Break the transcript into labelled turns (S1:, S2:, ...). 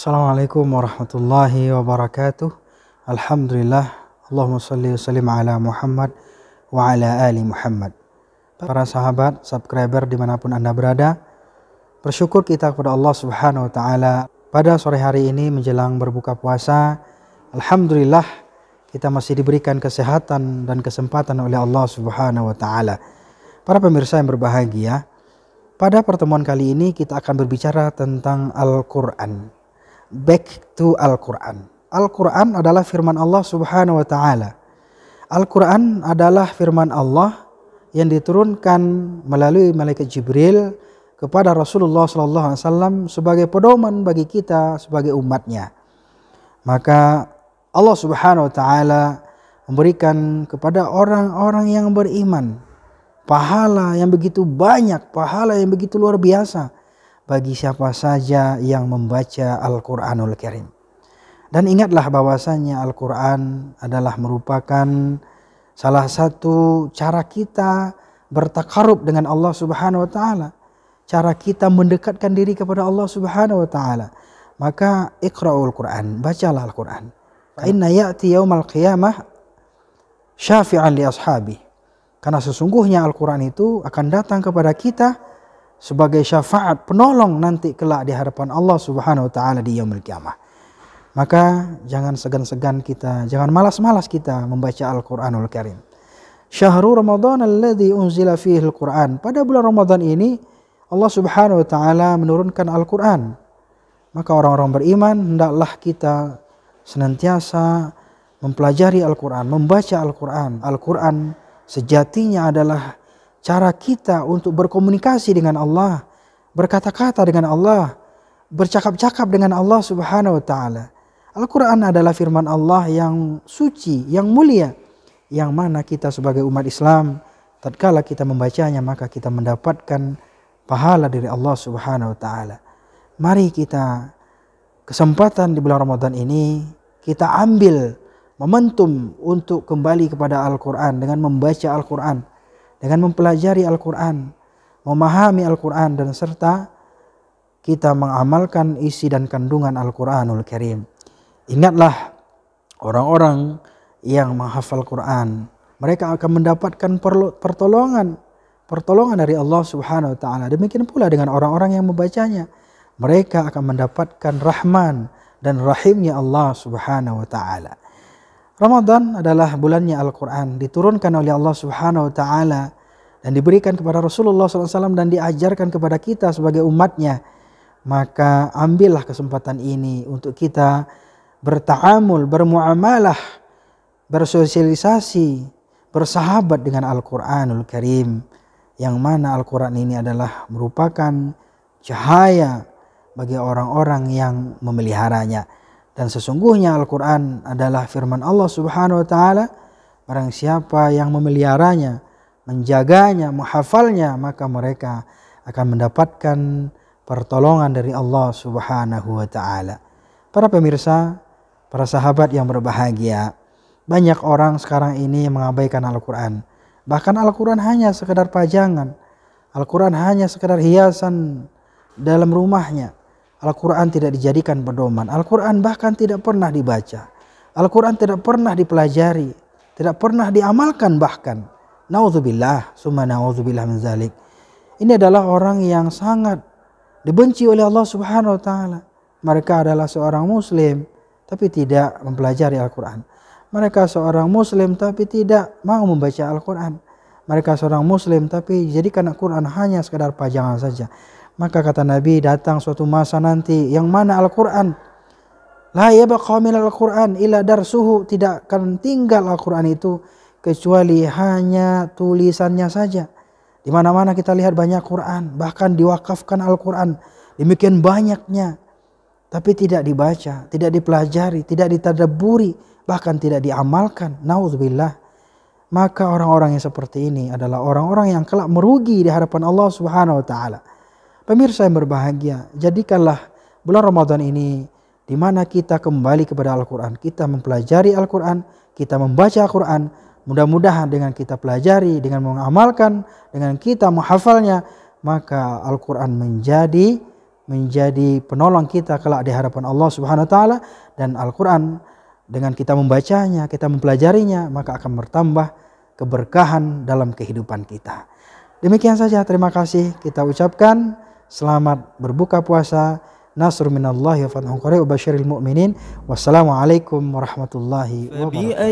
S1: Assalamualaikum warahmatullahi wabarakatuh. Alhamdulillah. Allahumma salli wa sallim ala Muhammad wa ala ali Muhammad. Para sahabat, subscriber dimanapun Anda berada, bersyukur kita kepada Allah Subhanahu wa ta'ala pada sore hari ini menjelang berbuka puasa. Alhamdulillah kita masih diberikan kesehatan dan kesempatan oleh Allah Subhanahu wa ta'ala. Para pemirsa yang berbahagia, pada pertemuan kali ini kita akan berbicara tentang Al-Quran. Back to Al-Quran. Al-Quran adalah firman Allah Subhanahu wa ta'ala. Al-Quran adalah firman Allah yang diturunkan melalui malaikat Jibril kepada Rasulullah SAW sebagai pedoman bagi kita sebagai umatnya. Maka Allah Subhanahu wa ta'ala memberikan kepada orang-orang yang beriman pahala yang begitu banyak, pahala yang begitu luar biasa bagi siapa saja yang membaca Al-Quranul Karim. Dan ingatlah bahwasanya Al-Quran adalah merupakan salah satu cara kita bertakarub dengan Allah Subhanahu wa ta'ala. Cara kita mendekatkan diri kepada Allah Subhanahu wa ta'ala. Maka iqra'ul Quran, bacalah Al-Quran. Fa inna ya'ti yaumal qiyamah syafi'an li ashabi. Karena sesungguhnya Al-Quran itu akan datang kepada kita sebagai syafaat penolong nanti kelak di hadapan Allah Subhanahu wa ta'ala di yaumil qiyamah. Maka jangan segan-segan kita, jangan malas-malas kita membaca Al-Quranul Karim. Syahrul Ramadan alladzi unzila fihi Al-Quran. Pada bulan Ramadan ini Allah Subhanahu wa ta'ala menurunkan Al-Quran. Maka orang-orang beriman hendaklah kita senantiasa mempelajari Al-Quran, membaca Al-Quran. Al-Quran sejatinya adalah cara kita untuk berkomunikasi dengan Allah, berkata-kata dengan Allah, bercakap-cakap dengan Allah Subhanahu wa ta'ala. Al-Quran adalah firman Allah yang suci, yang mulia, yang mana kita sebagai umat Islam tatkala kita membacanya maka kita mendapatkan pahala dari Allah Subhanahu wa ta'ala. Mari kita kesempatan di bulan Ramadan ini kita ambil momentum untuk kembali kepada Al-Quran dengan membaca Al-Quran, dengan mempelajari Al-Quran, memahami Al-Quran, dan serta kita mengamalkan isi dan kandungan Al-Quranul Karim. Ingatlah orang-orang yang menghafal Quran, mereka akan mendapatkan pertolongan dari Allah Subhanahu wa ta'ala. Demikian pula dengan orang-orang yang membacanya, mereka akan mendapatkan rahman dan rahimnya Allah Subhanahu wa ta'ala. Ramadan adalah bulannya Al-Quran, diturunkan oleh Allah Subhanahu wa ta'ala dan diberikan kepada Rasulullah SAW dan diajarkan kepada kita sebagai umatnya. Maka ambillah kesempatan ini untuk kita berta'amul, bermuamalah, bersosialisasi, bersahabat dengan Al-Quranul Karim, yang mana Al-Quran ini adalah merupakan cahaya bagi orang-orang yang memeliharanya. Dan sesungguhnya Al-Quran adalah firman Allah Subhanahu wa ta'ala. Barang siapa yang memeliharanya, menjaganya, menghafalnya, maka mereka akan mendapatkan pertolongan dari Allah Subhanahu wa ta'ala. Para pemirsa, para sahabat yang berbahagia, banyak orang sekarang ini mengabaikan Al-Quran. Bahkan Al-Quran hanya sekedar pajangan, Al-Quran hanya sekedar hiasan dalam rumahnya. Al-Quran tidak dijadikan pedoman. Al-Quran bahkan tidak pernah dibaca. Al-Quran tidak pernah dipelajari, tidak pernah diamalkan bahkan. Naudzubillah, summa naudzubillah min zalik. Ini adalah orang yang sangat dibenci oleh Allah Subhanahu wa ta'ala. Mereka adalah seorang muslim tapi tidak mempelajari Al-Quran. Mereka seorang muslim tapi tidak mau membaca Al-Quran. Mereka seorang muslim tapi jadikan Al-Quran hanya sekadar pajangan saja. Maka kata Nabi, datang suatu masa nanti yang mana Al-Quran la yabqa min Al-Quran illa darsuhu, tidak akan tinggal Al-Quran itu kecuali hanya tulisannya saja. Di mana-mana kita lihat banyak Quran, bahkan diwakafkan Al-Quran demikian banyaknya, tapi tidak dibaca, tidak dipelajari, tidak ditadabburi, bahkan tidak diamalkan. Naudzubillah. Maka orang-orang yang seperti ini adalah orang-orang yang kelak merugi di hadapan Allah Subhanahu wa ta'ala. Pemirsa yang berbahagia, jadikanlah bulan Ramadan ini di mana kita kembali kepada Al-Quran, kita mempelajari Al-Quran, kita membaca Al-Quran. Mudah-mudahan dengan kita pelajari, dengan mengamalkan, dengan kita menghafalnya, maka Al-Quran menjadi menjadi penolong kita kelak di hadapan Allah Subhanahu wa taala, dan Al-Qur'an dengan kita membacanya, kita mempelajarinya, maka akan bertambah keberkahan dalam kehidupan kita. Demikian saja, terima kasih kita ucapkan. Selamat berbuka puasa. Nasr minallahi wa fathun qarib wa basyiril mu'minin. Wassalamualaikum warahmatullahi wabarakatuh.